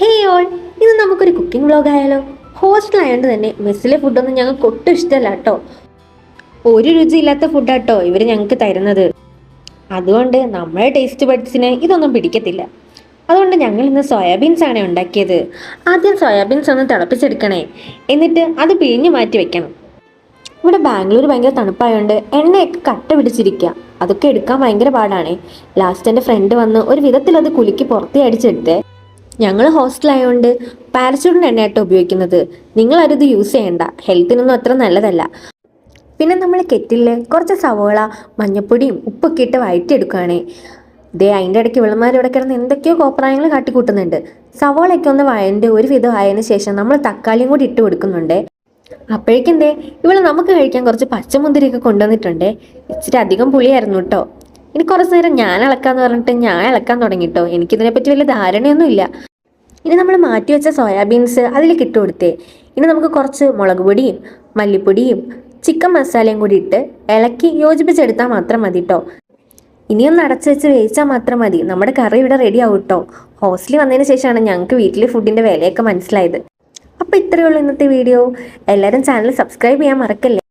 ഹേ all, ഇത് നമുക്കൊരു cooking vlog ആയാലോ? ഹോസ്റ്റലായതുകൊണ്ട് തന്നെ മെസ്സിലെ ഫുഡൊന്നും ഞങ്ങൾക്ക് ഒട്ടും ഇഷ്ടമല്ല കേട്ടോ. ഒരു രുചിയില്ലാത്ത ഫുഡാട്ടോ ഇവർ ഞങ്ങൾക്ക് തരുന്നത്. അതുകൊണ്ട് നമ്മുടെ ടേസ്റ്റ് ബഡ്സിന് ഇതൊന്നും പിടിക്കത്തില്ല. അതുകൊണ്ട് ഞങ്ങൾ ഇന്ന് സോയാബീൻസ് ആണ് ഉണ്ടാക്കിയത്. ആദ്യം സോയാബീൻസ് ഒന്ന് തിളപ്പിച്ചെടുക്കണേ, എന്നിട്ട് അത് പിഴിഞ്ഞ് മാറ്റി വെക്കണം. ഇവിടെ ബാംഗ്ലൂർ ഭയങ്കര തണുപ്പായതുകൊണ്ട് എണ്ണയൊക്കെ കട്ട പിടിച്ചിരിക്കുക. അതൊക്കെ എടുക്കാൻ ഭയങ്കര പാടാണേ. ലാസ്റ്റ് എൻ്റെ ഫ്രണ്ട് വന്ന് ഒരു വിധത്തിൽ അത് കുലുക്കി പുറത്തേ അടിച്ചെടുത്തേ. ഞങ്ങൾ ഹോസ്റ്റലായതുകൊണ്ട് പാരച്യൂട്ടിൻ്റെ എണ്ണയായിട്ട് ഉപയോഗിക്കുന്നത്. നിങ്ങളത് യൂസ് ചെയ്യണ്ട, ഹെൽത്തിനൊന്നും അത്ര നല്ലതല്ല. പിന്നെ നമ്മൾ കെറ്റിലിൽ കുറച്ച് സവോള, മഞ്ഞപ്പൊടിയും ഉപ്പൊക്കെ ഇട്ട് വഴറ്റിയെടുക്കുകയാണേ. അതിൻ്റെ ഇടയ്ക്ക് വിളമാരിവിടെ കിടന്ന് എന്തൊക്കെയോ കോപ്രായങ്ങൾ കാട്ടിക്കൂട്ടുന്നുണ്ട്. സവോളയൊക്കെ ഒന്ന് വഴൻ്റെ ഒരു വിധം ആയതിനു ശേഷം നമ്മൾ തക്കാളിയും കൂടി ഇട്ട് കൊടുക്കുന്നുണ്ട്. അപ്പോഴേക്കെന്തേ ഇവിടെ നമുക്ക് കഴിക്കാൻ കുറച്ച് പച്ചമുന്തിരിയൊക്കെ കൊണ്ടുവന്നിട്ടുണ്ട്. ഇച്ചിരി അധികം പുളിയായിരുന്നു കേട്ടോ. ഇനി കുറച്ച് നേരം ഞാൻ ഇളക്കാന്ന് പറഞ്ഞിട്ട് ഞാൻ ഇളക്കാൻ തുടങ്ങിട്ടോ. എനിക്കിതിനെപ്പറ്റി വലിയ ധാരണയൊന്നും ഇല്ല. ഇനി നമ്മൾ മാറ്റി വെച്ച സോയാബീൻസ് അതിലേക്ക് ഇട്ട് കൊടുത്തേ. ഇനി നമുക്ക് കുറച്ച് മുളക് പൊടിയും മല്ലിപ്പൊടിയും ചിക്കൻ മസാലയും കൂടി ഇട്ട് ഇളക്കി യോജിപ്പിച്ചെടുത്താൽ മാത്രം മതി കേട്ടോ. ഇനിയൊന്ന് അടച്ചു വെച്ച് വേവിച്ചാൽ മാത്രം മതി. നമ്മുടെ കറി ഇവിടെ റെഡി ആവും കേട്ടോ. ഹോസ്റ്റലിൽ വന്നതിന് ശേഷമാണ് ഞങ്ങൾക്ക് വീട്ടിലെ ഫുഡിൻ്റെ വിലയൊക്കെ മനസ്സിലായത്. അപ്പോൾ ഇത്രയേ ഉള്ളൂ ഇന്നത്തെ വീഡിയോ. എല്ലാവരും ചാനൽ സബ്സ്ക്രൈബ് ചെയ്യാൻ മറക്കല്ലേ.